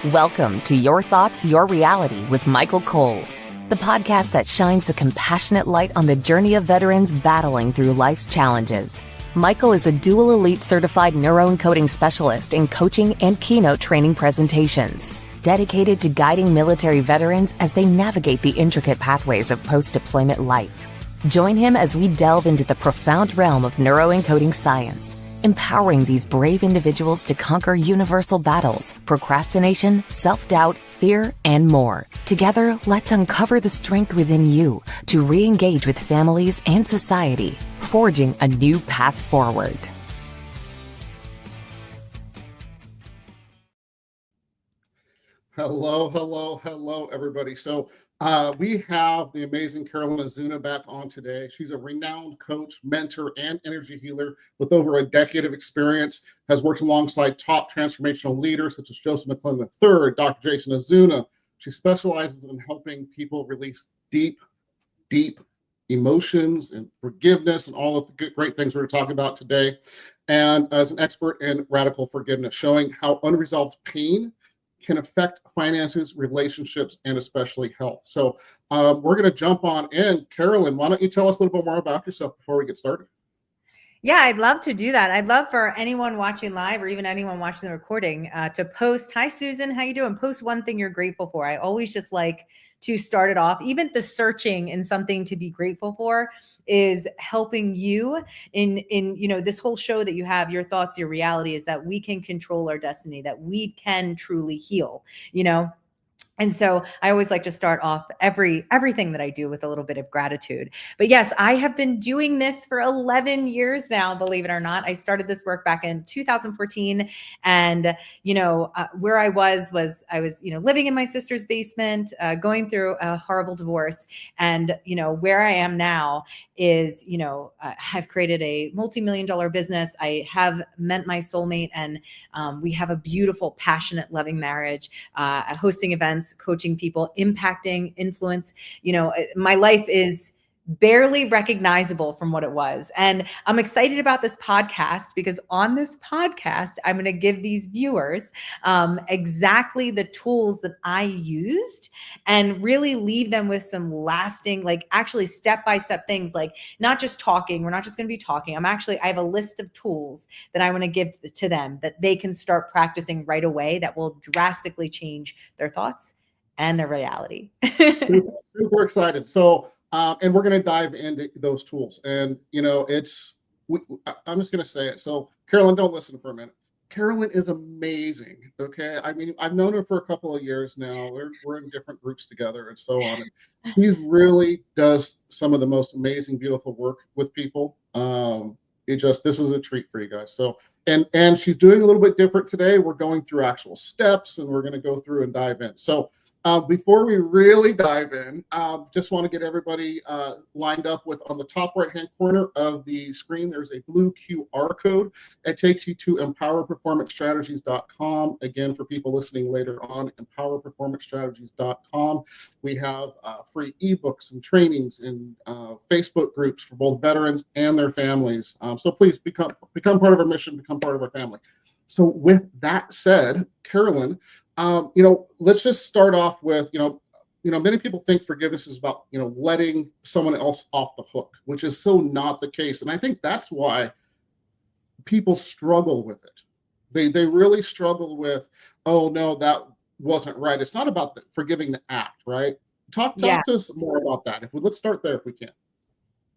Welcome to Your Thoughts, Your Reality with Michael Cole, the podcast that shines a compassionate light on the journey of veterans battling through life's challenges. Michael is a dual elite certified neuroencoding specialist in coaching and keynote training presentations, dedicated to guiding military veterans as they navigate the intricate pathways of post-deployment life. Join him as we delve into the profound realm of neuroencoding science, empowering these brave individuals to conquer universal battles, procrastination, self-doubt, fear, and more. Together, let's uncover the strength within you to re-engage with families and society, forging a new path forward. Hello, everybody. So we have the amazing Carolyn Ozuna back on today. She's a renowned coach, mentor, and energy healer with over a decade of experience, has worked alongside top transformational leaders such as Joseph McClendon III, Dr. Jason Ozuna. She specializes in helping people release deep emotions and forgiveness and all of the great things we're going to talk about today. And as an expert in radical forgiveness, showing how unresolved pain can affect finances, relationships, and especially health. So we're going to jump on in. Carolyn, why don't you tell us a little bit more about yourself before we get started? Yeah, I'd love to do that. I'd love for anyone watching live or even anyone watching the recording to post, "Hi, Susan, how you doing?" Post one thing you're grateful for. I always just like to start it off. Even the searching in something to be grateful for is helping you in this whole show that you have, Your Thoughts, Your Reality, is that we can control our destiny, that we can truly heal, And so I always like to start off everything that I do with a little bit of gratitude. But yes, I have been doing this for 11 years now, believe it or not. I started this work back in 2014. And, where I was living in my sister's basement, going through a horrible divorce. And, where I am now is, I've created a multi-million-dollar business. I have met my soulmate, and we have a beautiful, passionate, loving marriage, hosting events, coaching people, impacting influence. My life is barely recognizable from what it was. And I'm excited about this podcast because on this podcast, I'm going to give these viewers exactly the tools that I used and really leave them with some lasting, actually step-by-step things, not just talking. We're not just going to be talking. I have a list of tools that I want to give to them that they can start practicing right away that will drastically change their thoughts and their reality. super excited. So, and we're going to dive into those tools. And, I'm just going to say it. So, Carolyn, don't listen for a minute. Carolyn is amazing. Okay. I mean, I've known her for a couple of years now. We're in different groups together and so on. And she really does some of the most amazing, beautiful work with people. This is a treat for you guys. So, and she's doing a little bit different today. We're going through actual steps and we're going to go through and dive in. So, before we really dive in, just want to get everybody lined up with, on the top right-hand corner of the screen, there's a blue QR code. It takes you to empowerperformancestrategies.com. Again, for people listening later on, empowerperformancestrategies.com. We have free ebooks and trainings and Facebook groups for both veterans and their families. So please become part of our mission, become part of our family. So with that said, Carolyn, let's just start off with, many people think forgiveness is about, letting someone else off the hook, which is so not the case. And I think that's why people struggle with it. They really struggle with, oh no, that wasn't right. It's not about forgiving the act, right? Talk to us more about that. Let's start there if we can.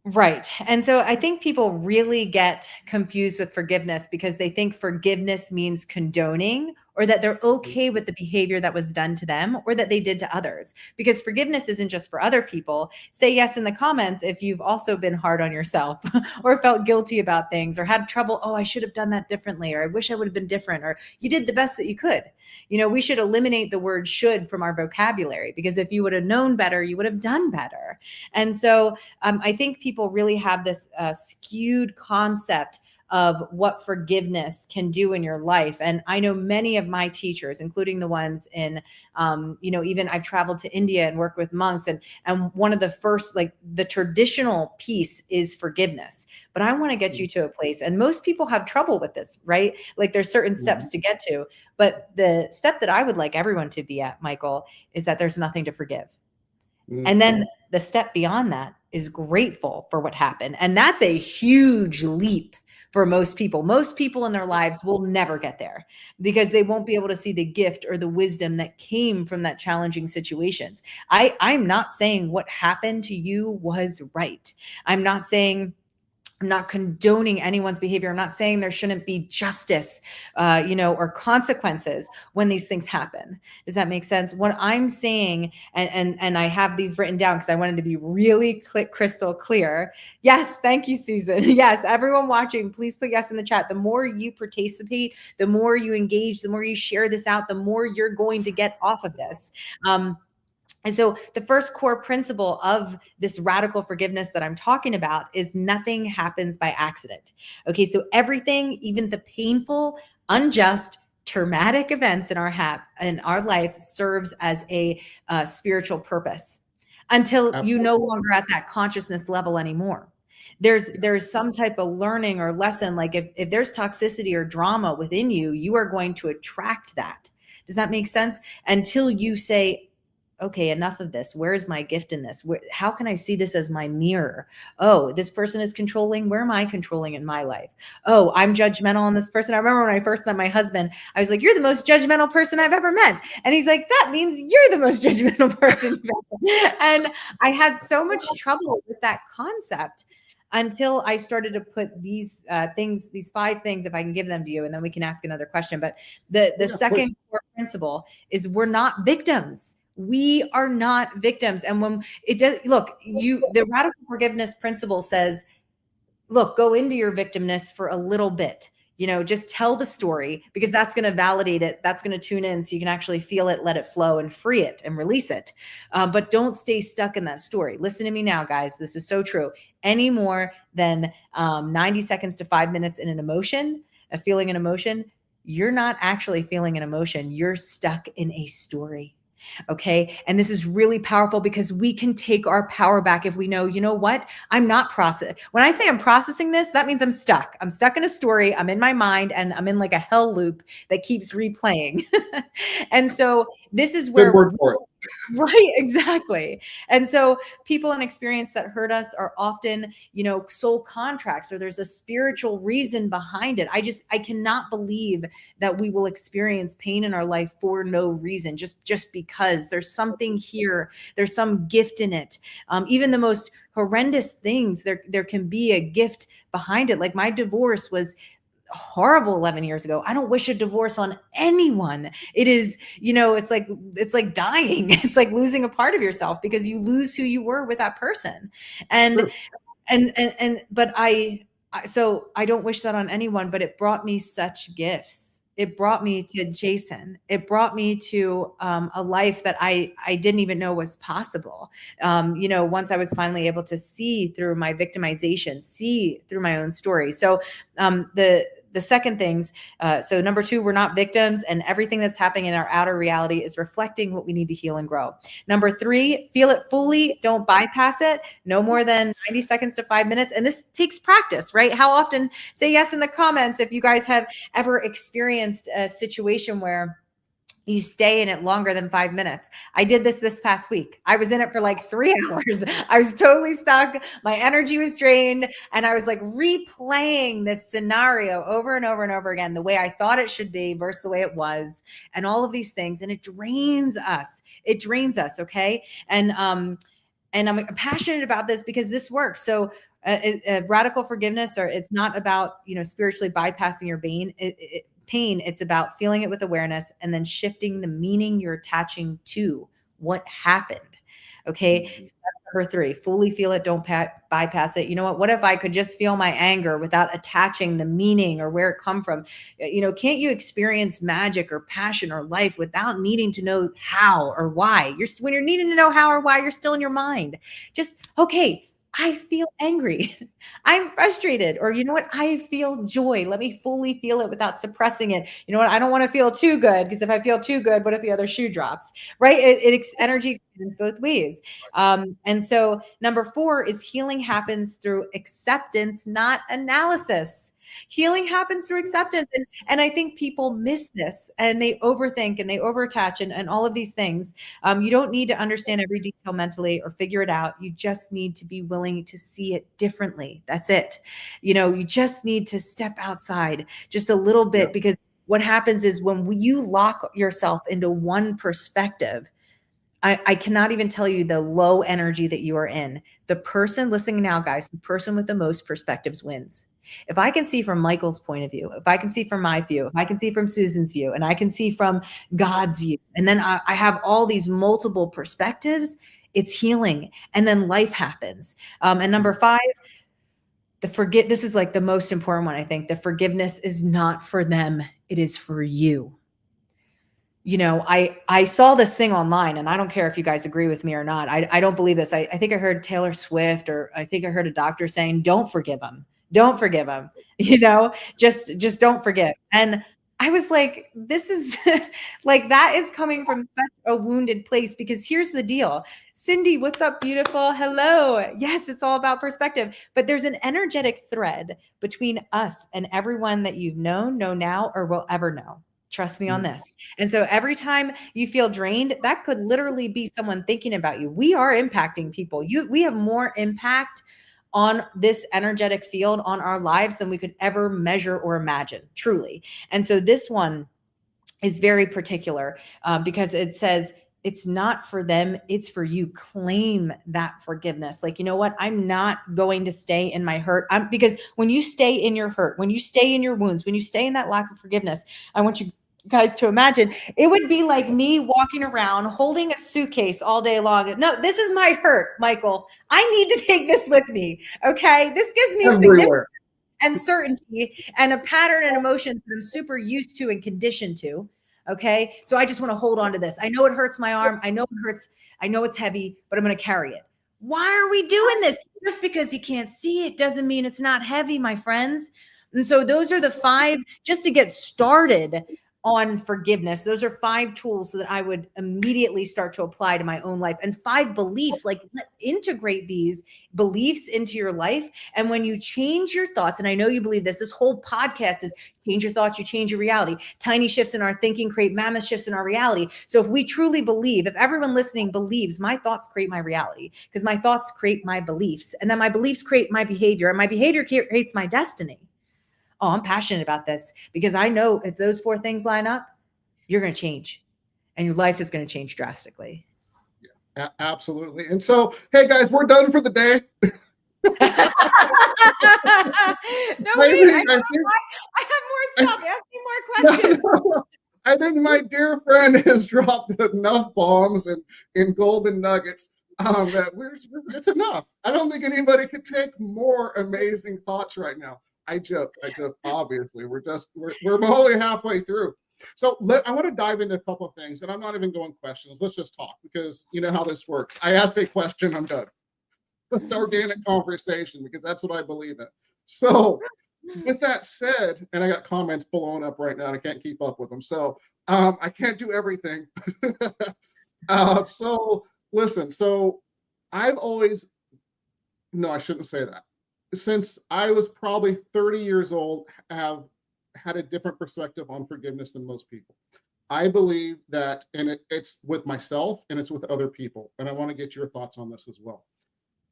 Right. And so I think people really get confused with forgiveness because they think forgiveness means condoning, or that they're okay with the behavior that was done to them or that they did to others. Because forgiveness isn't just for other people. Say yes in the comments if you've also been hard on yourself or felt guilty about things or had trouble. Oh, I should have done that differently, or I wish I would have been different, or you did the best that you could. We should eliminate the word should from our vocabulary, because if you would have known better, you would have done better. And so I think people really have this skewed concept of what forgiveness can do in your life. And I know many of my teachers, including the ones in, even I've traveled to India and worked with monks, and one of the first, like the traditional piece is forgiveness. But I want to get you to a place, and most people have trouble with this, right? Like there's certain steps to get to, but the step that I would like everyone to be at, Michael, is that there's nothing to forgive. And then the step beyond that is grateful for what happened. And that's a huge leap for most people. Most people in their lives will never get there because they won't be able to see the gift or the wisdom that came from that challenging situations. I'm not saying what happened to you was right. I'm not condoning anyone's behavior. I'm not saying there shouldn't be justice, or consequences when these things happen. Does that make sense? What I'm saying, and I have these written down because I wanted to be really crystal clear. Yes, thank you, Susan. Yes, everyone watching, please put yes in the chat. The more you participate, the more you engage, the more you share this out, the more you're going to get off of this. And so the first core principle of this radical forgiveness that I'm talking about is nothing happens by accident. Okay, so everything, even the painful, unjust, traumatic events in our life serves as a spiritual purpose until Absolutely. you no longer at that consciousness level anymore. There's some type of learning or lesson, like if there's toxicity or drama within you, you are going to attract that. Does that make sense? Until you say, okay, enough of this. Where is my gift in this? How can I see this as my mirror? Oh, this person is controlling. Where am I controlling in my life? Oh, I'm judgmental on this person. I remember when I first met my husband, I was like, you're the most judgmental person I've ever met. And he's like, that means you're the most judgmental person you've ever met. And I had so much trouble with that concept until I started to put these things, these 5 things, if I can give them to you, and then we can ask another question. But the second core principle is we're not victims. We are not victims. And when it does, look, the radical forgiveness principle says, look, go into your victimness for a little bit, just tell the story, because that's going to validate it. That's going to tune in so you can actually feel it, let it flow, and free it and release it. But don't stay stuck in that story. Listen to me now, guys. This is so true. Any more than 90 seconds to 5 minutes in an emotion, feeling an emotion, you're not actually feeling an emotion. You're stuck in a story. Okay. And this is really powerful because we can take our power back if we know, you know what? I'm not processing. When I say I'm processing this, that means I'm stuck. I'm stuck in a story. I'm in my mind and I'm in like a hell loop that keeps replaying. And so this is where, good word for it. Right, exactly. And so people in experience that hurt us are often, soul contracts, or there's a spiritual reason behind it. I cannot believe that we will experience pain in our life for no reason, just because there's something here, there's some gift in it. Even the most horrendous things, there can be a gift behind it. Like my divorce was horrible 11 years ago. I don't wish a divorce on anyone. It is, it's like dying. It's like losing a part of yourself because you lose who you were with that person. And, sure. But so I don't wish that on anyone, but it brought me such gifts. It brought me to Jason. It brought me to a life that I didn't even know was possible. Once I was finally able to see through my victimization, see through my own story. So the second things, so number 2, we're not victims, and everything that's happening in our outer reality is reflecting what we need to heal and grow. Number 3, feel it fully. Don't bypass it. No more than 90 seconds to 5 minutes. And this takes practice, right? How often, say yes in the comments if you guys have ever experienced a situation where you stay in it longer than 5 minutes. I did this past week. I was in it for like 3 hours. I was totally stuck. My energy was drained. And I was like replaying this scenario over and over and over again, the way I thought it should be versus the way it was, and all of these things. And it drains us. It drains us. Okay. And I'm passionate about this because this works. So radical forgiveness, or it's not about, spiritually bypassing your pain, it's about feeling it with awareness and then shifting the meaning you're attaching to what happened. Okay. So that's number 3, fully feel it. Don't bypass it. You know what if I could just feel my anger without attaching the meaning or where it come from? Can't you experience magic or passion or life without needing to know how or why? When you're needing to know how or why, you're still in your mind. Just, okay, I feel angry. I'm frustrated. Or you know what? I feel joy. Let me fully feel it without suppressing it. You know what? I don't want to feel too good, because if I feel too good, what if the other shoe drops? Right? Energy extends both ways. And so number 4 is healing happens through acceptance, not analysis. Healing happens through acceptance. And I think people miss this, and they overthink and they overattach and all of these things. You don't need to understand every detail mentally or figure it out. You just need to be willing to see it differently. That's it. You just need to step outside just a little bit, because what happens is when you lock yourself into one perspective, I cannot even tell you the low energy that you are in. The person listening now, guys, the person with the most perspectives wins. If I can see from Michael's point of view, if I can see from my view, if I can see from Susan's view, and I can see from God's view, and then I have all these multiple perspectives, it's healing. And then life happens. And number 5, this is like the most important one, I think. The forgiveness is not for them. It is for you. I saw this thing online, and I don't care if you guys agree with me or not. I don't believe this. I think I heard Taylor Swift, or I think I heard a doctor saying, don't forgive him. Don't forgive him. Just don't forgive. And I was like, this is like, that is coming from such a wounded place, because here's the deal. Cindy, what's up, beautiful? Hello. Yes, it's all about perspective, but there's an energetic thread between us and everyone that you've known, know now, or will ever know. Trust me on this. And so every time you feel drained, that could literally be someone thinking about you. We are impacting people. We have more impact on this energetic field on our lives than we could ever measure or imagine, truly. And so this one is very particular, because it says, it's not for them, it's for you. Claim that forgiveness. Like, you know what? I'm not going to stay in my hurt. Because when you stay in your hurt, when you stay in your wounds, when you stay in that lack of forgiveness, I want you guys to imagine it would be like me walking around holding a suitcase all day long. No, this is my hurt, Michael. I need to take this with me. Okay. This gives me significance and certainty and a pattern and emotions that I'm super used to and conditioned to. Okay. So I just want to hold on to this. I know it hurts my arm. I know it hurts. I know it's heavy, but I'm going to carry it. Why are we doing this? Just because you can't see it doesn't mean it's not heavy, my friends. And so those are the 5, just to get started on forgiveness. Those are 5 tools that I would immediately start to apply to my own life, and 5 beliefs. Like, integrate these beliefs into your life. And when you change your thoughts, and I know you believe this whole podcast is change your thoughts, you change your reality. Tiny shifts in our thinking create mammoth shifts in our reality. So if we truly believe, if everyone listening believes, my thoughts create my reality, because my thoughts create my beliefs, and then my beliefs create my behavior, and my behavior creates my destiny. Oh, I'm passionate about this, because I know if those 4 things line up, you're going to change, and your life is going to change drastically. Yeah, absolutely. And so, hey guys, we're done for the day. No, wait, I have more stuff. Ask me more questions. I think my dear friend has dropped enough bombs and golden nuggets that it's enough. I don't think anybody could take more amazing thoughts right now. I joke. Obviously, we're only halfway through. So I want to dive into a couple of things, and I'm not even going questions. Let's just talk, because you know how this works. I asked a question, I'm done. It's organic conversation, because that's what I believe in. So with that said, and I got comments blowing up right now, and I can't keep up with them. So I can't do everything. So listen, so I've always, no, I shouldn't say that. Since I was probably 30 years old, have had a different perspective on forgiveness than most people. I believe that, and it's with myself and it's with other people. And I want to get your thoughts on this as well.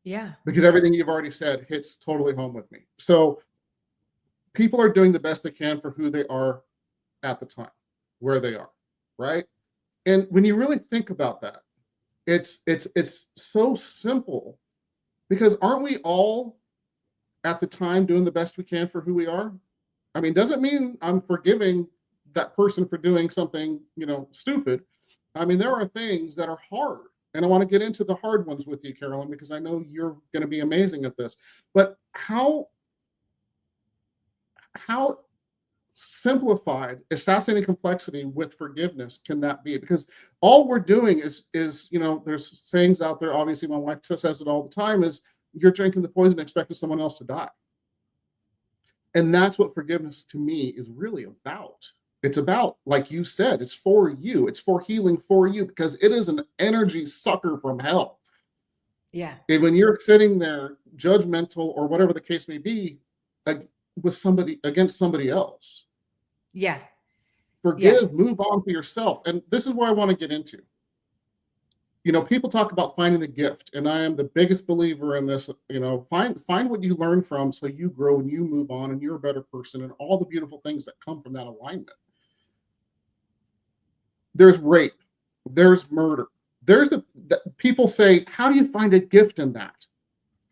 Yeah. Because everything you've already said hits totally home with me. So people are doing the best they can for who they are at the time, where they are, right? And when you really think about that, it's so simple, because aren't we all at the time doing the best we can for who we are? I mean, doesn't mean I'm forgiving that person for doing something, stupid. I mean, there are things that are hard, and I want to get into the hard ones with you, Carolyn, because I know you're going to be amazing at this. But how simplified, assassinating complexity with forgiveness can that be? Because all we're doing is there's sayings out there, obviously my wife says it all the time, is you're drinking the poison expecting someone else to die. And that's what forgiveness to me is really about. It's about, like you said, it's for you. It's for healing for you, because it is an energy sucker from hell. Yeah. And when you're sitting there judgmental or whatever the case may be, with somebody against somebody else, Yeah. forgive, move on for yourself. And this is where I want to get into. People talk about finding the gift, and I am the biggest believer in this. Find what you learn from, so you grow and you move on and you're a better person, and all the beautiful things that come from that alignment. There's rape, there's murder, there's people say, how do you find a gift in that?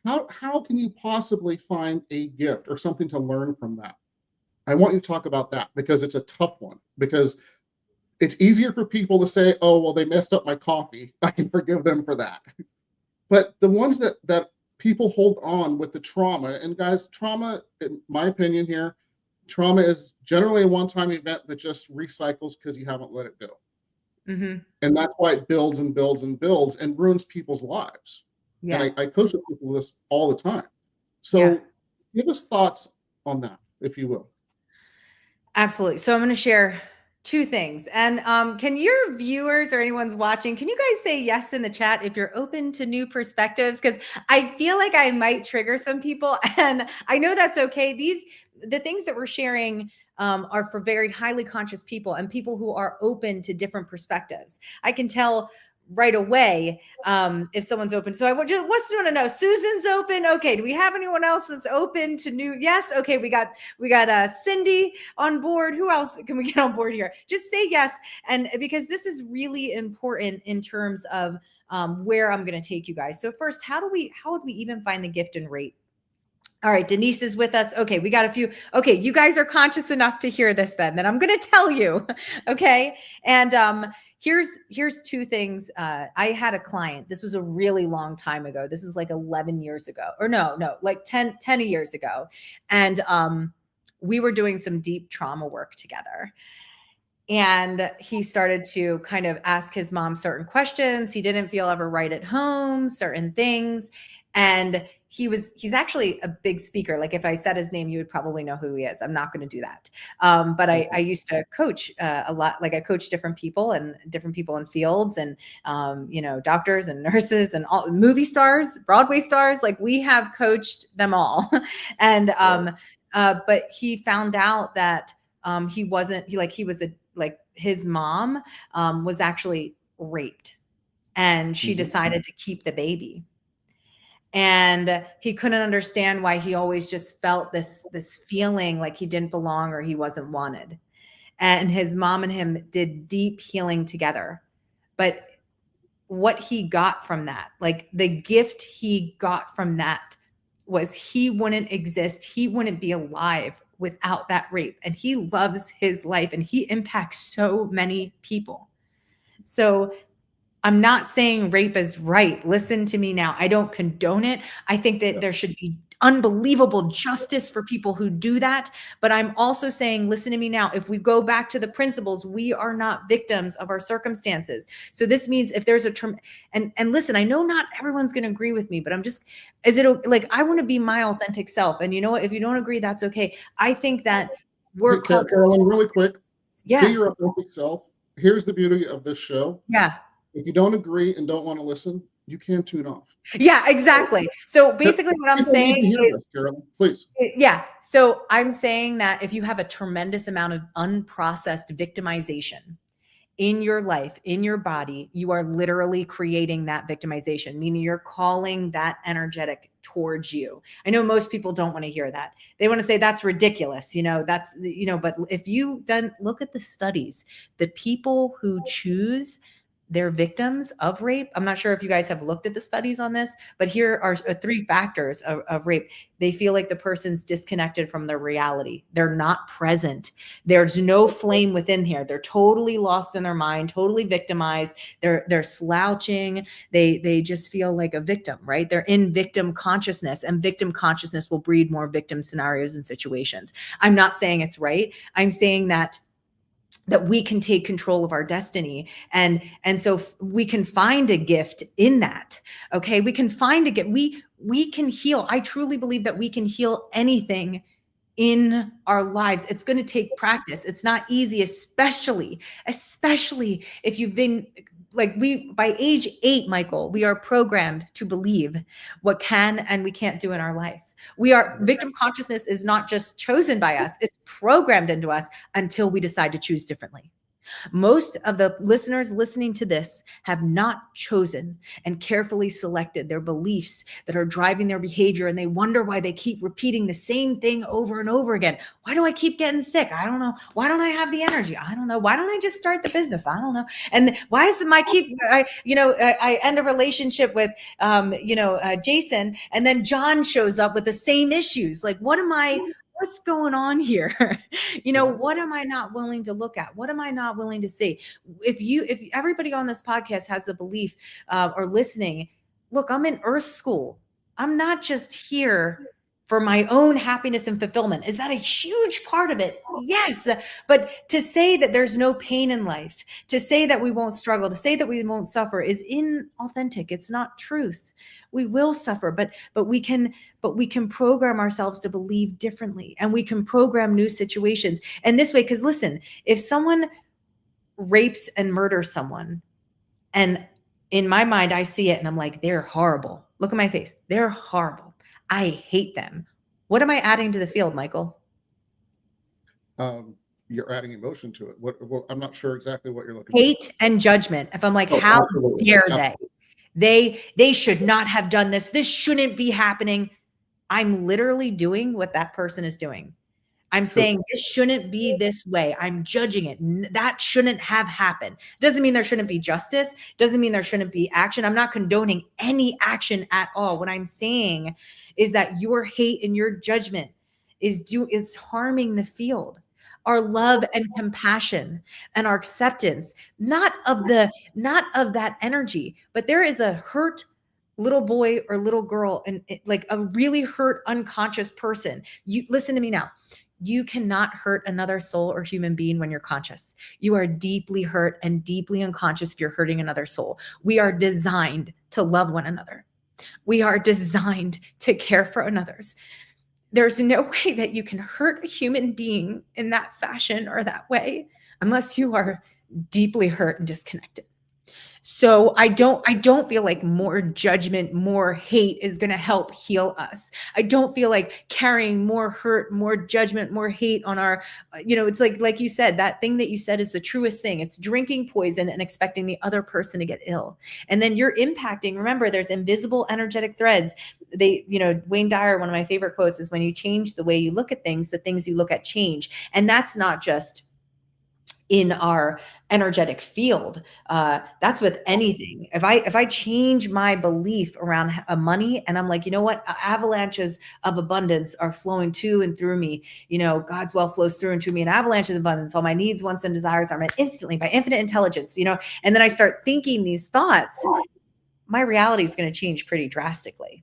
How can you possibly find a gift or something to learn from that? I want you to talk about that, because it's a tough one, because it's easier for people to say, oh, well, they messed up my coffee, I can forgive them for that. But the ones that people hold on with the trauma, and guys, trauma, in my opinion here, trauma is generally a one-time event that just recycles because you haven't let it go. Mm-hmm. And that's why it builds and builds and builds and ruins people's lives. Yeah. And I coach with people this all the time. So give us thoughts on that, if you will. Absolutely. So I'm going to share two things. And can your viewers or anyone's watching, can you guys say yes in the chat if you're open to new perspectives? Because I feel like I might trigger some people, and I know that's okay. The things that we're sharing are for very highly conscious people and people who are open to different perspectives. I can tell right away if someone's open. So I want to know, Susan's open. Okay. Do we have anyone else that's open to new? Yes. Okay. We got Cindy on board. Who else can we get on board here? Just say yes. And because this is really important in terms of where I'm going to take you guys. So first, how would we even find the gift and rate? All right, Denise is with us. Okay, we got a few. Okay, you guys are conscious enough to hear this then I'm going to tell you. Okay, and here's two things. I had a client. This was a really long time ago. This is like 11 years ago. Or no, like 10 years ago. And we were doing some deep trauma work together. And he started to kind of ask his mom certain questions. He didn't feel ever right at home, certain things. And he's actually a big speaker. Like if I said his name, you would probably know who he is. I'm not going to do that. But I used to coach a lot. Like I coach different people in fields, and doctors and nurses and all movie stars, Broadway stars. Like we have coached them all. And but he found out that his mom was actually raped, and she decided to keep the baby. And he couldn't understand why he always just felt this feeling like he didn't belong or he wasn't wanted. And his mom and him did deep healing together. But what he got from that, like the gift he got from that, was he wouldn't exist. He wouldn't be alive without that rape. And he loves his life and he impacts so many people. So I'm not saying rape is right. Listen to me now. I don't condone it. I think that there should be unbelievable justice for people who do that. But I'm also saying, listen to me now. If we go back to the principles, we are not victims of our circumstances. So this means if there's and listen, I know not everyone's going to agree with me, but I want to be my authentic self. And you know what? If you don't agree, that's okay. I think that we're called. Carolyn, really quick. Yeah. Be your authentic self. Here's the beauty of this show. Yeah. If you don't agree and don't want to listen, you can tune off. Yeah, exactly. So basically what I'm saying is, Carolyn, please. Yeah. So I'm saying that if you have a tremendous amount of unprocessed victimization in your life, in your body, you are literally creating that victimization, meaning you're calling that energetic towards you. I know most people don't want to hear that. They want to say that's ridiculous. But if you look at the studies, the people who choose their victims of rape. I'm not sure if you guys have looked at the studies on this, but here are 3 factors of rape. They feel like the person's disconnected from their reality. They're not present. There's no flame within here. They're totally lost in their mind, totally victimized. They're slouching. They just feel like a victim, right? They're in victim consciousness, and victim consciousness will breed more victim scenarios and situations. I'm not saying it's right. I'm saying that that we can take control of our destiny. And so we can find a gift in that. Okay. We can find a gift. We can heal. I truly believe that we can heal anything in our lives. It's going to take practice. It's not easy, especially if you've been like by age 8, Michael, we are programmed to believe what can and we can't do in our life. Victim consciousness is not just chosen by us, it's programmed into us until we decide to choose differently. Most of the listeners listening to this have not chosen and carefully selected their beliefs that are driving their behavior, and they wonder why they keep repeating the same thing over and over again. Why do I keep getting sick? I don't know. Why don't I have the energy? I don't know. Why don't I just start the business? I don't know. And why is I end a relationship with Jason, and then John shows up with the same issues. Like, what's going on here? What am I not willing to look at? What am I not willing to see? If everybody on this podcast has the belief or listening, look, I'm in Earth School. I'm not just here for my own happiness and fulfillment. Is that a huge part of it? Yes. But to say that there's no pain in life, to say that we won't struggle, to say that we won't suffer is inauthentic. It's not truth. We will suffer, but we can program ourselves to believe differently, and we can program new situations. And this way, because listen, if someone rapes and murders someone, and in my mind, I see it and I'm like, they're horrible. Look at my face. They're horrible. I hate them. What am I adding to the field, Michael? You're adding emotion to it. What I'm not sure exactly what you're looking Hate for. And judgment. If I'm like, how absolutely. Dare they? They should not have done this. This shouldn't be happening. I'm literally doing what that person is doing. I'm saying this shouldn't be this way. I'm judging it. That shouldn't have happened. Doesn't mean there shouldn't be justice. Doesn't mean there shouldn't be action. I'm not condoning any action at all. What I'm saying is that your hate and your judgment it's harming the field. Our love and compassion and our acceptance, not of that energy, but there is a hurt little boy or little girl and like a really hurt unconscious person. You listen to me now. You cannot hurt another soul or human being when you're conscious. You are deeply hurt and deeply unconscious if you're hurting another soul. We are designed to love one another. We are designed to care for others. There's no way that you can hurt a human being in that fashion or that way unless you are deeply hurt and disconnected. So I don't feel like more judgment, more hate is going to help heal us. I don't feel like carrying more hurt, more judgment, more hate on our, it's like you said, that thing that you said is the truest thing. It's drinking poison and expecting the other person to get ill. And then you're impacting, remember, there's invisible energetic threads. Wayne Dyer, one of my favorite quotes is, when you change the way you look at things, the things you look at change. And that's not just in our energetic field. That's with anything. If I change my belief around money, and I'm like, you know what, avalanches of abundance are flowing to and through me. God's wealth flows through and to me, and avalanches of abundance. All my needs, wants, and desires are met instantly by infinite intelligence. And then I start thinking these thoughts. My reality is going to change pretty drastically.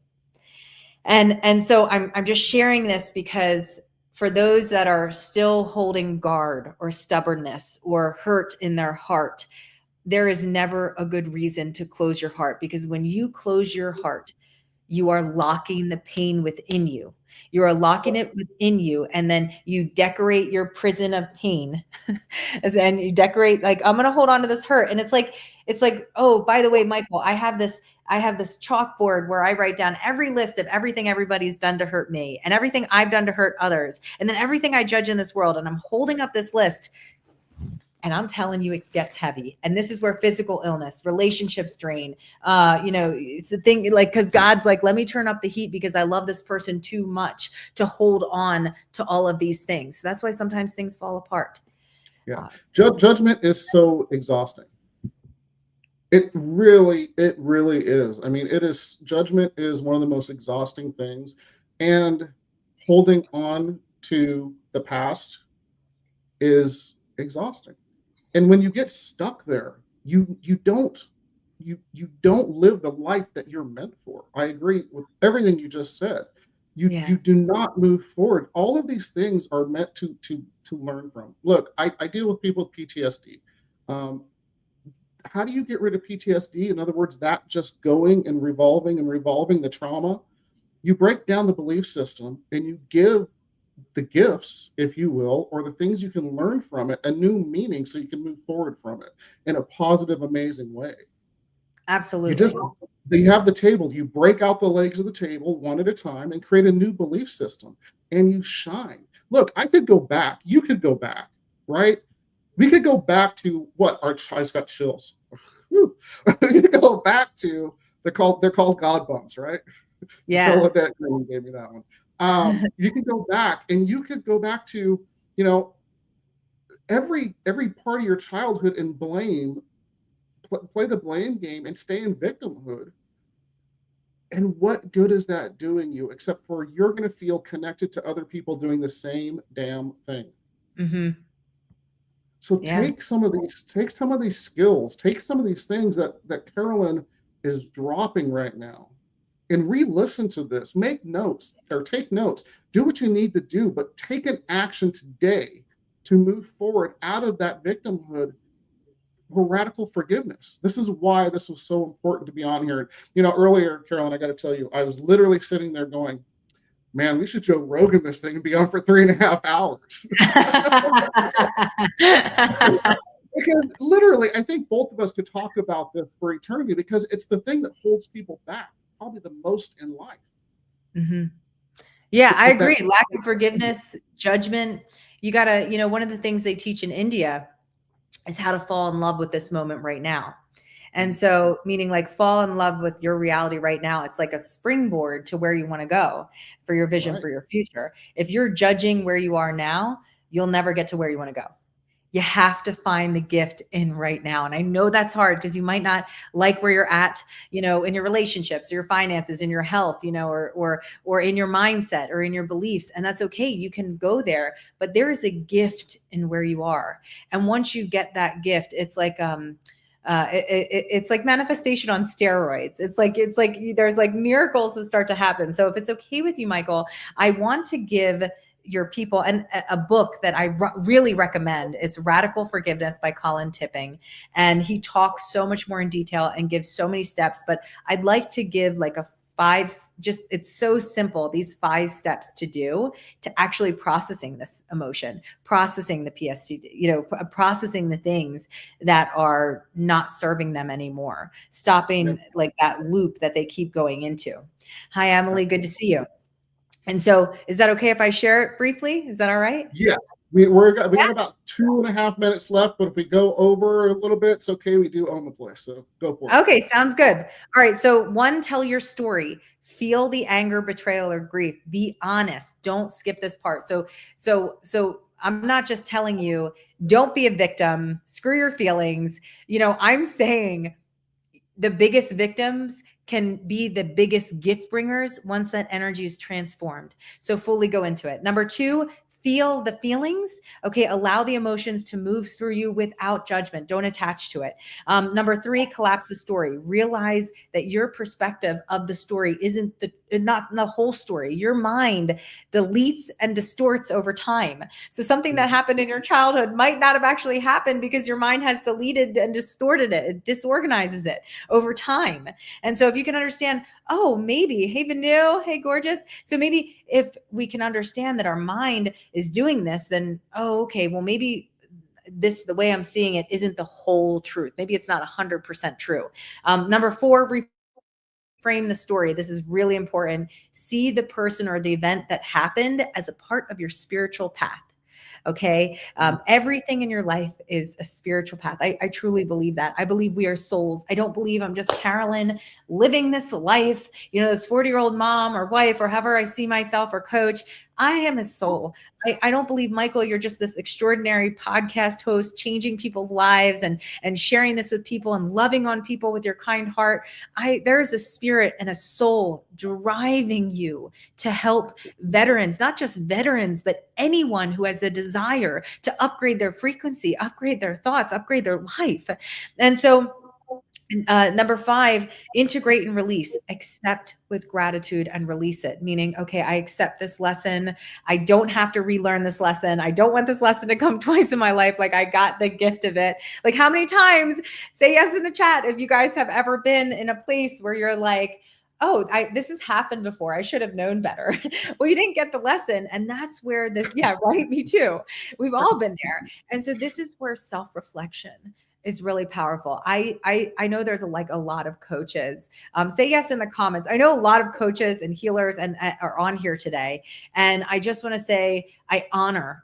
And so I'm just sharing this because for those that are still holding guard or stubbornness or hurt in their heart, there is never a good reason to close your heart, because when you close your heart, you are locking the pain within you. You are locking it within you, and then you decorate your prison of pain. And you decorate, like, I'm going to hold on to this hurt. And it's like, oh, by the way, Michael, I have this chalkboard where I write down every list of everything everybody's done to hurt me and everything I've done to hurt others. And then everything I judge in this world. And I'm holding up this list, and I'm telling you, it gets heavy. And this is where physical illness, relationships drain. It's the thing, like, because God's like, let me turn up the heat because I love this person too much to hold on to all of these things. So that's why sometimes things fall apart. Yeah. Judgment is so exhausting. It really is. I mean, judgment is one of the most exhausting things, and holding on to the past is exhausting. And when you get stuck there, you don't live the life that you're meant for. I agree with everything you just said. You Yeah. you do not move forward. All of these things are meant to learn from. Look, I deal with people with PTSD. Um, how do you get rid of PTSD? In other words, that just going and revolving the trauma. You break down the belief system and you give the gifts, if you will, or the things you can learn from it, a new meaning so you can move forward from it in a positive, amazing way. You just, Absolutely. you have the table, you break out the legs of the table one at a time and create a new belief system and you shine. Look, I could go back, you could go back, right? We could go back to what our eyes got chills. We could go back to they're called God bumps, right? Yeah. Michelle Odette Green gave me that one. You can go back and you could go back to, you know, every part of your childhood and play the blame game and stay in victimhood. And what good is that doing you except for you're going to feel connected to other people doing the same damn thing. Mm-hmm. So Yeah. take some of these skills, take some of these things that Carolyn is dropping right now and re-listen to this, make notes or take notes, do what you need to do, but take an action today to move forward out of that victimhood for radical forgiveness. This is why this was so important to be on here. You know, earlier, Carolyn, I got to tell you, I was literally sitting there going, man, we should Joe Rogan this thing and be on for 3.5 hours. Because literally, I think both of us could talk about this for eternity because it's the thing that holds people back probably the most in life. Mm-hmm. Yeah, I agree. Lack of forgiveness, judgment. You gotta, one of the things they teach in India is how to fall in love with this moment right now. And so, meaning like fall in love with your reality right now. It's like a springboard to where you want to go for your vision, for your future. If you're judging where you are now, you'll never get to where you want to go. You have to find the gift in right now. And I know that's hard because you might not like where you're at, in your relationships, or your finances, in your health, or in your mindset or in your beliefs. And that's okay. You can go there, but there is a gift in where you are. And once you get that gift, it's like, it's like manifestation on steroids. It's like there's like miracles that start to happen. So if it's okay with you, Michael, I want to give your people and a book that I really recommend. It's Radical Forgiveness by Colin Tipping. And he talks so much more in detail and gives so many steps, but I'd like to give like it's so simple, these 5 steps to do to actually processing this emotion, processing the PTSD, processing the things that are not serving them anymore, stopping like that loop that they keep going into. Hi, Emily. Good to see you. And so is that okay if I share it briefly? Is that all right? Yes. We got about 2.5 minutes left, but if we go over a little bit, it's okay. We do own the place. So go for it. Okay. Sounds good. All right. So 1, tell your story, feel the anger, betrayal, or grief. Be honest. Don't skip this part. So I'm not just telling you, don't be a victim, screw your feelings. I'm saying the biggest victims can be the biggest gift bringers once that energy is transformed. So fully go into it. Number 2, feel the feelings. Okay. Allow the emotions to move through you without judgment. Don't attach to it. Number 3, collapse the story. Realize that your perspective of the story isn't not the whole story. Your mind deletes and distorts over time. So something that happened in your childhood might not have actually happened because your mind has deleted and distorted it. It disorganizes it over time. And so if you can understand, oh, maybe, hey, Vanu, hey, gorgeous. So maybe if we can understand that our mind is doing this, then, oh, okay, well, maybe this, the way I'm seeing it, isn't the whole truth. Maybe it's not 100% true. Number 4, frame the story. This is really important. See the person or the event that happened as a part of your spiritual path. Okay. Everything in your life is a spiritual path. I truly believe that. I believe we are souls. I don't believe I'm just Carolyn living this life, this 40-year-old mom or wife or however I see myself or coach. I am a soul. I don't believe, Michael, you're just this extraordinary podcast host, changing people's lives and sharing this with people and loving on people with your kind heart. There is a spirit and a soul driving you to help veterans, not just veterans, but anyone who has the desire to upgrade their frequency, upgrade their thoughts, upgrade their life. And so Number 5, integrate and release. Accept with gratitude and release it. Meaning, okay, I accept this lesson. I don't have to relearn this lesson. I don't want this lesson to come twice in my life. Like, I got the gift of it. Like, how many times, say yes in the chat if you guys have ever been in a place where you're like, oh, this has happened before. I should have known better. Well, you didn't get the lesson. And that's where this, yeah, right. Me too. We've all been there. And so this is where self-reflection is really powerful. I know there's a lot of coaches. Say yes in the comments. I know a lot of coaches and healers and are on here today. And I just want to say, I honor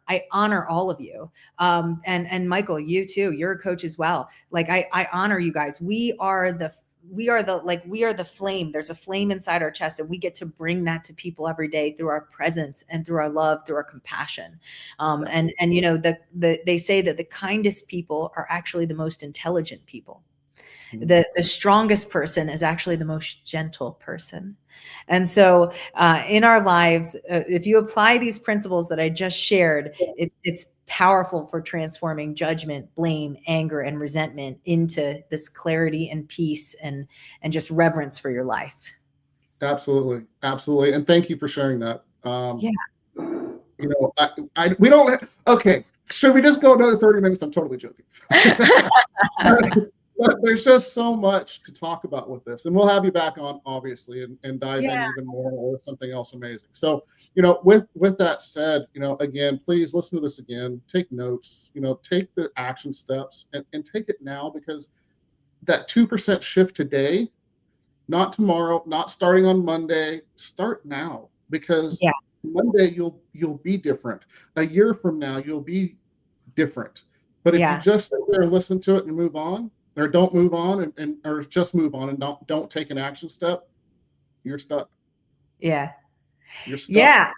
all of you. And Michael, you too, you're a coach as well. Like, I honor you guys. We are the flame. There's a flame inside our chest, and we get to bring that to people every day through our presence and through our love, through our compassion. And you know, they say that the kindest people are actually the most intelligent people. The strongest person is actually the most gentle person. And so in our lives, if you apply these principles that I just shared, it's powerful for transforming judgment, blame, anger, and resentment into this clarity and peace and just reverence for your life. Absolutely. Absolutely. And thank you for sharing that. Yeah. You know, we don't, okay. Should we just go another 30 minutes? I'm totally joking. But there's just so much to talk about with this, and we'll have you back on, obviously, and dive in even more or something else amazing. So, you know, with that said, you know, again, please listen to this again, take notes, you know, take the action steps and take it now, because that 2% shift today, not tomorrow, not starting on Monday, start now, because Monday you'll be different. A year from now, you'll be different. But if you just sit there and listen to it and move on, or don't move on or just move on and don't take an action step, you're stuck. Yeah. You're stuck. Yeah.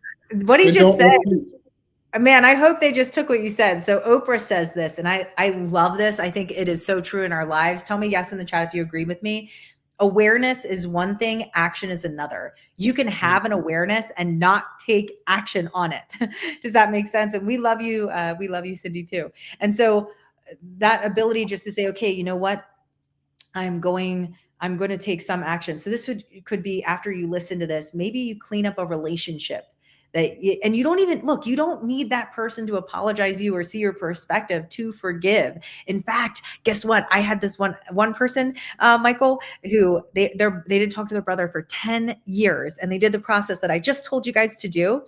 What he just said, man, I hope they just took what you said. So Oprah says this, and I love this. I think it is so true in our lives. Tell me yes in the chat if you agree with me. Awareness is one thing, action is another. You can have an awareness and not take action on it. Does that make sense? And we love you. We love you, Cindy, too. And so that ability just to say, okay, you know what? I'm going to take some action. So this could be, after you listen to this, maybe you clean up a relationship and you don't need that person to apologize you or see your perspective to forgive. In fact, guess what? I had this one person, Michael, who they didn't talk to their brother for 10 years. And they did the process that I just told you guys to do.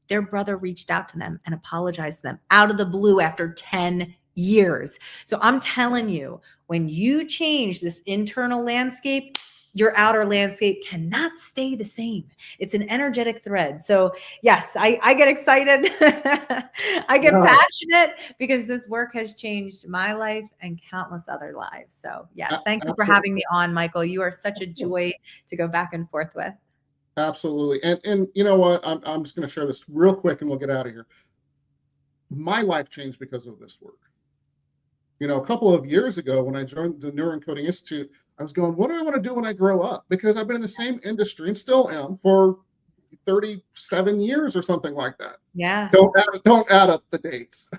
Their brother reached out to them and apologized to them out of the blue after 10 years. So I'm telling you, when you change this internal landscape, your outer landscape cannot stay the same. It's an energetic thread. So yes, I get excited. I get passionate because this work has changed my life and countless other lives. So yes, thank you for having me on, Michael. You are such a joy to go back and forth with. Absolutely. And you know what? I'm just going to share this real quick and we'll get out of here. My life changed because of this work. You know, a couple of years ago when I joined the Neuroencoding Institute, I was going, what do I want to do when I grow up? Because I've been in the same industry and still am for 37 years or something like that. Yeah. Don't add up the dates.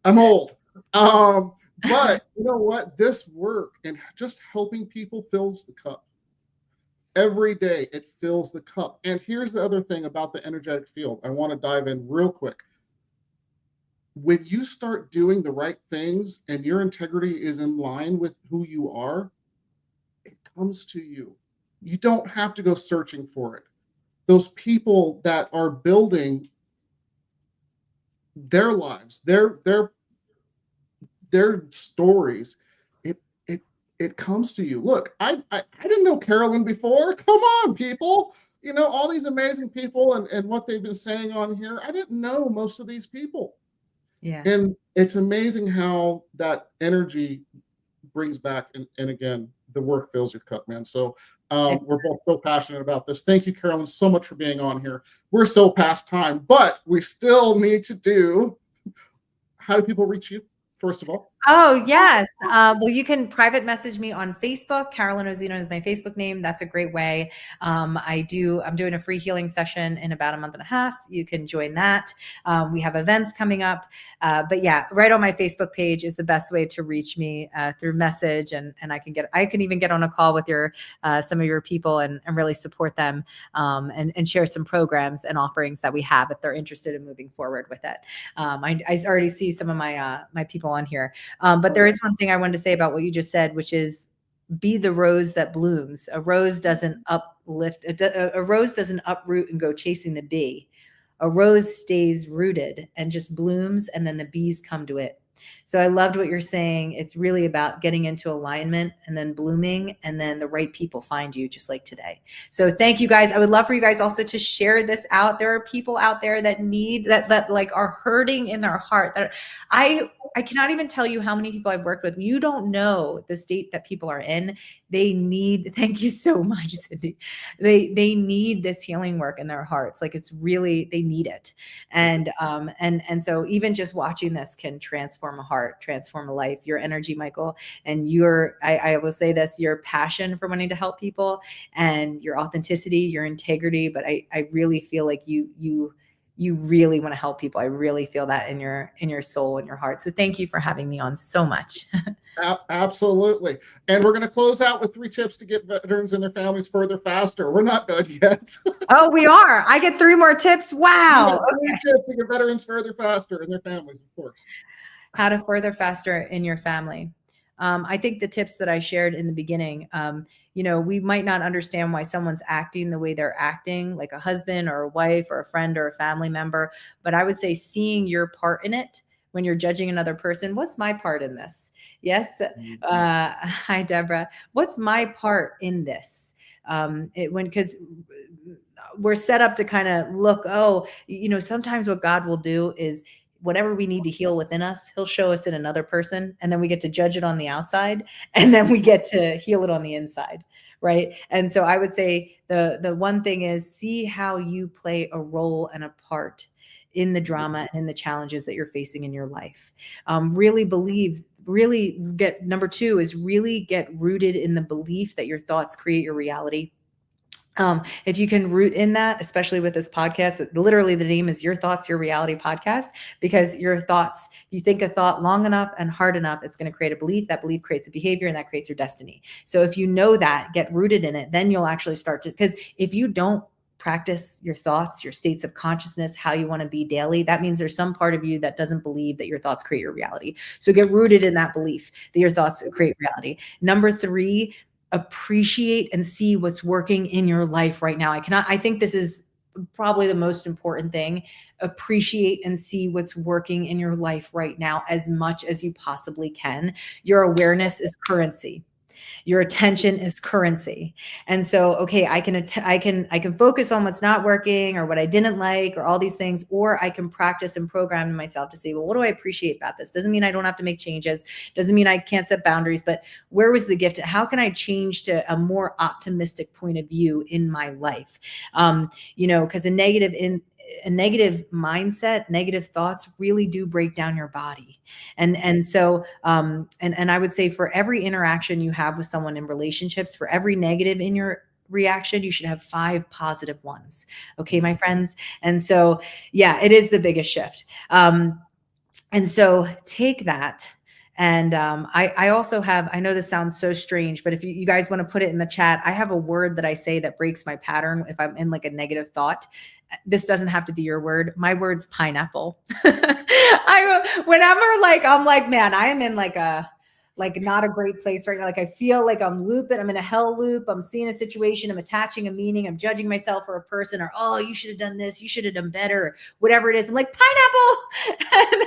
I'm old. But you know what? This work and just helping people fills the cup. Every day it fills the cup. And here's the other thing about the energetic field. I want to dive in real quick. When you start doing the right things and your integrity is in line with who you are, it comes to you. You don't have to go searching for it. Those people that are building their lives, their stories, it comes to you. Look, I didn't know Carolyn before. Come on, people. You know, all these amazing people and what they've been saying on here. I didn't know most of these people. Yeah. And it's amazing how that energy brings back. And again, the work fills your cup, man. So we're both so passionate about this. Thank you, Carolyn, so much for being on here. We're so past time, but we still need to do. How do people reach you, first of all? Oh, yes. Well, you can private message me on Facebook. Carolyn Ozuna is my Facebook name. That's a great way. I'm doing a free healing session in about a month and a half. You can join that. We have events coming up. But yeah, right on my Facebook page is the best way to reach me through message. And I can even get on a call with some of your people and really support them and share some programs and offerings that we have if they're interested in moving forward with it. I already see some of my people on here. But there is one thing I wanted to say about what you just said, which is be the rose that blooms. A rose doesn't uplift, a rose doesn't uproot and go chasing the bee. A rose stays rooted and just blooms, and then the bees come to it. So I loved what you're saying. It's really about getting into alignment and then blooming, and then the right people find you, just like today. So thank you guys. I would love for you guys also to share this out. There are people out there that need that like are hurting in their heart. That I cannot even tell you how many people I've worked with. You don't know the state that people are in. They need, thank you so much, Cindy. They need this healing work in their hearts. Like it's really, they need it. And so even just watching this can transform a heart, transform a life, your energy, Michael, and I will say this, your passion for wanting to help people and your authenticity, your integrity. But I really feel like you really want to help people. I really feel that in your soul and your heart. So thank you for having me on so much. Absolutely. And we're going to close out with 3 tips to get veterans and their families further faster. We're not done yet. Oh, we are. I get 3 more tips. Wow. Okay. 3 tips to get veterans further faster and their families, of course. How to further faster in your family. I think the tips that I shared in the beginning, we might not understand why someone's acting the way they're acting, like a husband or a wife or a friend or a family member. But I would say seeing your part in it when you're judging another person. What's my part in this? Yes. Hi, Deborah. What's my part in this? Because we're set up to kind of look, sometimes what God will do is whatever we need to heal within us, he'll show us in another person, and then we get to judge it on the outside, and then we get to heal it on the inside. Right. And so I would say the one thing is see how you play a role and a part in the drama and in the challenges that you're facing in your life. Number 2 is really get rooted in the belief that your thoughts create your reality. If you can root in that, especially with this podcast, literally the name is Your Thoughts, Your Reality Podcast, because your thoughts, you think a thought long enough and hard enough, it's going to create a belief. That belief creates a behavior, and that creates your destiny. So if you know that, get rooted in it, then you'll actually start to, because if you don't practice your thoughts, your states of consciousness, how you want to be daily, that means there's some part of you that doesn't believe that your thoughts create your reality. So get rooted in that belief that your thoughts create reality. Number 3, appreciate and see what's working in your life right now. I think this is probably the most important thing. Appreciate and see what's working in your life right now as much as you possibly can. Your awareness is currency. Your attention is currency. And so, okay, I can focus on what's not working or what I didn't like or all these things, or I can practice and program myself to say, well, what do I appreciate about this? Doesn't mean I don't have to make changes. Doesn't mean I can't set boundaries, but where was the gift? How can I change to a more optimistic point of view in my life? Because a negative mindset, negative thoughts really do break down your body. And so I would say for every interaction you have with someone in relationships, for every negative in your reaction, you should have 5 positive ones. Okay, my friends. And so, yeah, it is the biggest shift. And so take that. And I also have, I know this sounds so strange, but if you guys want to put it in the chat, I have a word that I say that breaks my pattern if I'm in like a negative thought. This doesn't have to be your word. My word's pineapple. I'm like, man, I am in like not a great place right now. Like I feel like I'm looping. I'm in a hell loop. I'm seeing a situation. I'm attaching a meaning. I'm judging myself for a person, or, oh, you should have done this. You should have done better. Or whatever it is. I'm like, pineapple. And,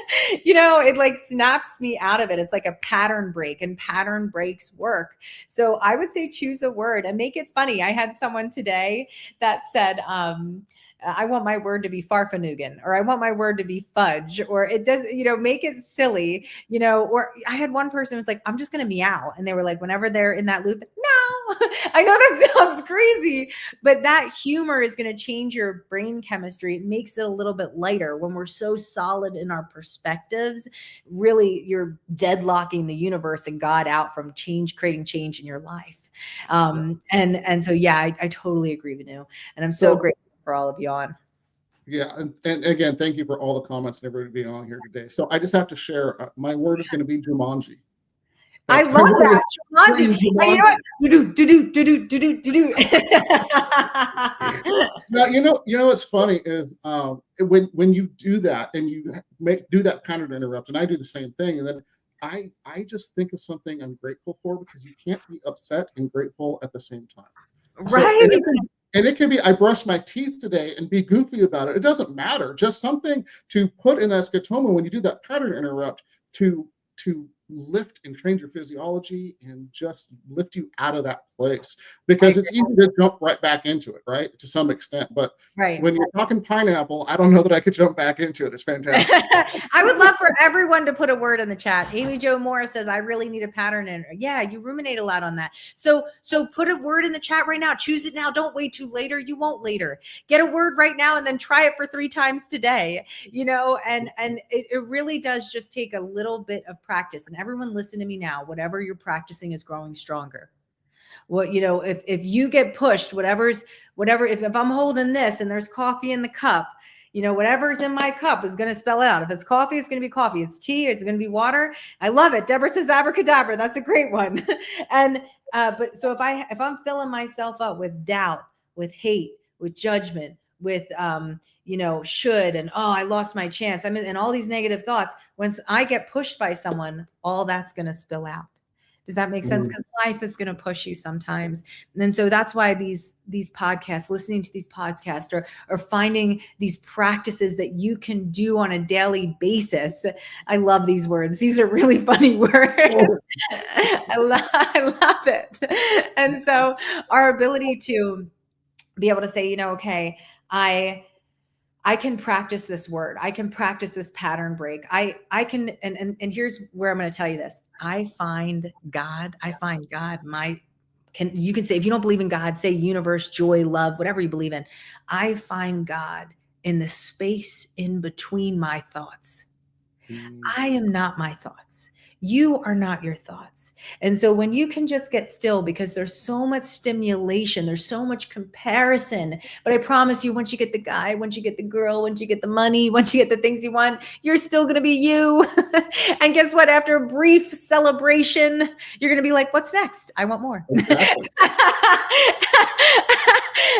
it like snaps me out of it. It's like a pattern break, and pattern breaks work. So I would say choose a word and make it funny. I had someone today that said, I want my word to be farfanugan, or I want my word to be fudge, or it does, make it silly, or I had one person who was like, I'm just going to meow. And they were like, whenever they're in that loop, meow. I know that sounds crazy, but that humor is going to change your brain chemistry. It makes it a little bit lighter. When we're so solid in our perspectives, really you're deadlocking the universe and God out from creating change in your life. And so, yeah, I totally agree with you. And I'm so grateful for all of you on. Yeah. And again, thank you for all the comments and everybody being on here today. So I just have to share, my word is going to be Jumanji. I love that. Jumanji. You know what? Now, you know what's funny is when you do that and you do that pattern interrupt, and I do the same thing, and then I just think of something I'm grateful for, because you can't be upset and grateful at the same time. Right. So, and it can be, I brushed my teeth today, and be goofy about it. It doesn't matter. Just something to put in that scotoma when you do that pattern interrupt to lift and change your physiology and just lift you out of that place, because it's easy to jump right back into it, right? To some extent. But when you're talking pineapple, I don't know that I could jump back into it. It's fantastic. I would love for everyone to put a word in the chat. Amy Jo Morris says, I really need a pattern. And yeah, you ruminate a lot on that. So put a word in the chat right now. Choose it now. Don't wait too later. You won't later. Get a word right now and then try it for 3 times today, and it really does just take a little bit of practice. And everyone listen to me now, whatever you're practicing is growing stronger. Well, if you get pushed, whatever, if I'm holding this and there's coffee in the cup, whatever's in my cup is going to spell out. If it's coffee, it's going to be coffee. It's tea, it's going to be water. I love it. Deborah says abracadabra. That's a great one. And, but so if I'm filling myself up with doubt, with hate, with judgment, with, should, and, oh, I lost my chance. And all these negative thoughts, once I get pushed by someone, all that's going to spill out. Does that make sense? Because life is going to push you sometimes. And so that's why these podcasts, listening to these podcasts, or finding these practices that you can do on a daily basis. I love these words. These are really funny words. I love it. And so our ability to be able to say, okay, I can practice this word. I can practice this pattern break. I can, and here's where I'm going to tell you this. I find God. You can say, if you don't believe in God, say universe, joy, love, whatever you believe in. I find God in the space in between my thoughts. I am not my thoughts. You are not your thoughts. And so when you can just get still, because there's so much stimulation, there's so much comparison, but I promise you, once you get the guy, once you get the girl, once you get the money, once you get the things you want, you're still going to be you. And guess what? After a brief celebration, you're going to be like, what's next? I want more. Exactly.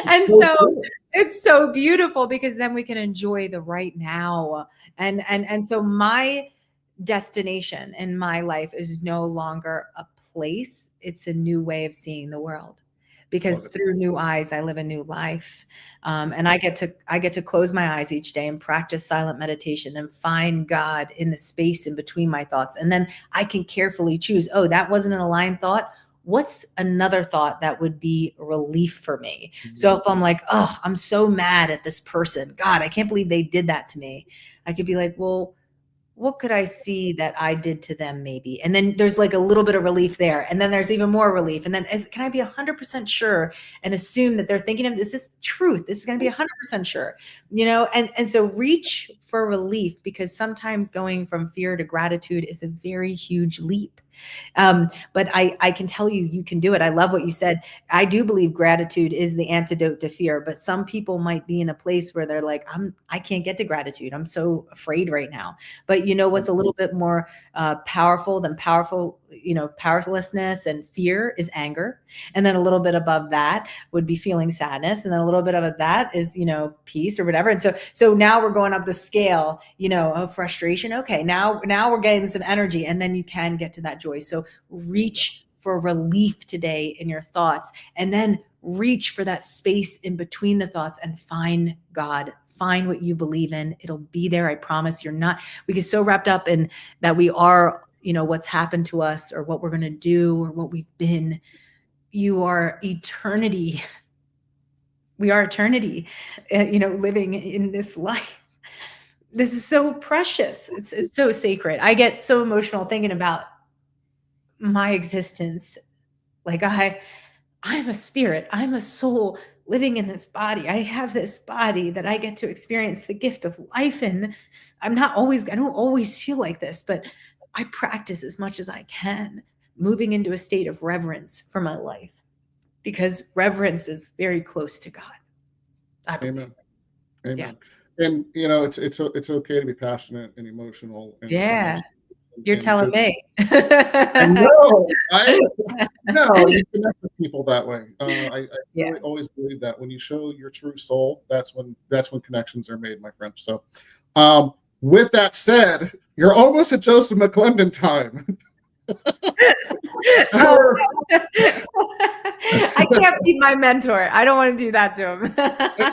And so it's so beautiful, because then we can enjoy the right now. And so my destination in my life is no longer a place. It's a new way of seeing the world, because through new eyes, I live a new life. And I get to close my eyes each day and practice silent meditation and find God in the space in between my thoughts. And then I can carefully choose, oh, that wasn't an aligned thought. What's another thought that would be relief for me? So if I'm like, oh, I'm so mad at this person, God, I can't believe they did that to me. I could be like, well, what could I see that I did to them maybe? And then there's like a little bit of relief there. And then there's even more relief. And then can I be 100% sure and assume that they're thinking of this truth? This is going to be 100% sure, and so reach for relief, because sometimes going from fear to gratitude is a very huge leap. But I can tell you can do it. I love what you said. I do believe gratitude is the antidote to fear, but some people might be in a place where they're like, I can't get to gratitude. I'm so afraid right now. But what's a little bit more powerful than powerlessness and fear is anger. And then a little bit above that would be feeling sadness. And then a little bit of that is, peace or whatever. And so now we're going up the scale, of frustration. Okay. Now we're getting some energy, and then you can get to that joy. So reach for relief today in your thoughts, and then reach for that space in between the thoughts and find God. Find what you believe in. It'll be there. I promise. We get so wrapped up in that we are, what's happened to us or what we're going to do or what we've been. You are eternity. We are eternity, living in this life. This is so precious. It's so sacred. I get so emotional thinking about my existence. Like I'm a spirit, I'm a soul living in this body. I have this body that I get to experience the gift of life in. I don't always feel like this, but I practice as much as I can, moving into a state of reverence for my life, because reverence is very close to God. Amen. Amen. Yeah. And it's okay to be passionate and emotional. And You're telling me. No, you connect with people that way. I really always believe that when you show your true soul, that's when connections are made, my friend. So, with that said, you're almost at Joseph McClendon time. I can't be my mentor. I don't want to do that to him.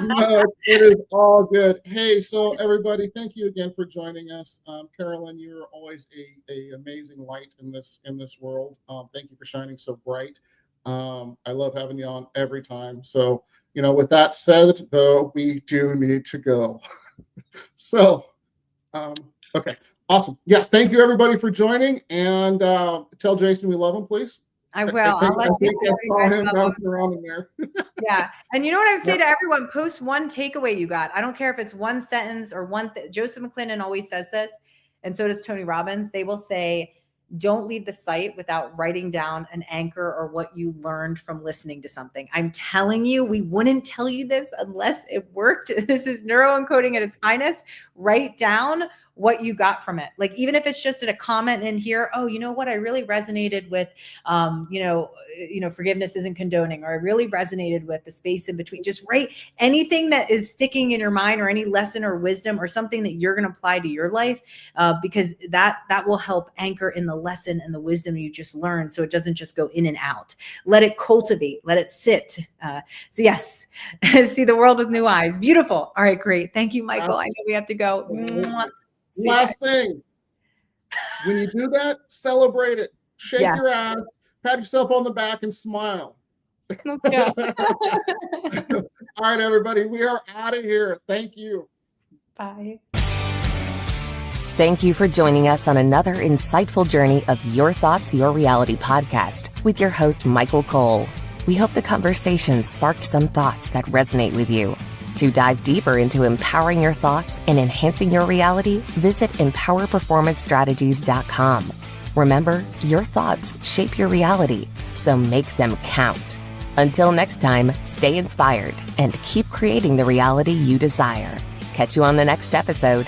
No, it is all good. Hey, so everybody, thank you again for joining us. Carolyn, you're always a amazing light in this world. Thank you for shining so bright. I love having you on every time. So, with that said, though, we do need to go. So, okay, awesome. Yeah, thank you everybody for joining, and tell Jason we love him, please. I will. I'll let Jason know you guys love him. Around in there. Yeah. And you know what I would say to everyone? Post one takeaway you got. I don't care if it's one sentence or one Joseph McClendon always says this, and so does Tony Robbins. They will say, don't leave the site without writing down an anchor or what you learned from listening to something. I'm telling you, we wouldn't tell you this unless it worked. This is neuroencoding at its finest. Write down what you got from it. Like, even if it's just a comment in here, oh, you know what? I really resonated with, forgiveness isn't condoning, or I really resonated with the space in between. Just write anything that is sticking in your mind, or any lesson or wisdom or something that you're going to apply to your life, because that will help anchor in the lesson and the wisdom you just learned. So it doesn't just go in and out. Let it cultivate, let it sit. So yes, see the world with new eyes. Beautiful. All right, great. Thank you, Michael. I know we have to go. Last thing, when you do that, celebrate it. Shake your ass, pat yourself on the back, and smile. Let's go. All right, everybody, we are out of here. Thank you. Bye. Thank you for joining us on another insightful journey of Your Thoughts, Your Reality podcast with your host, Michael Cole. We hope the conversation sparked some thoughts that resonate with you. To dive deeper into empowering your thoughts and enhancing your reality, visit empowerperformancestrategies.com. Remember, your thoughts shape your reality, so make them count. Until next time, stay inspired and keep creating the reality you desire. Catch you on the next episode.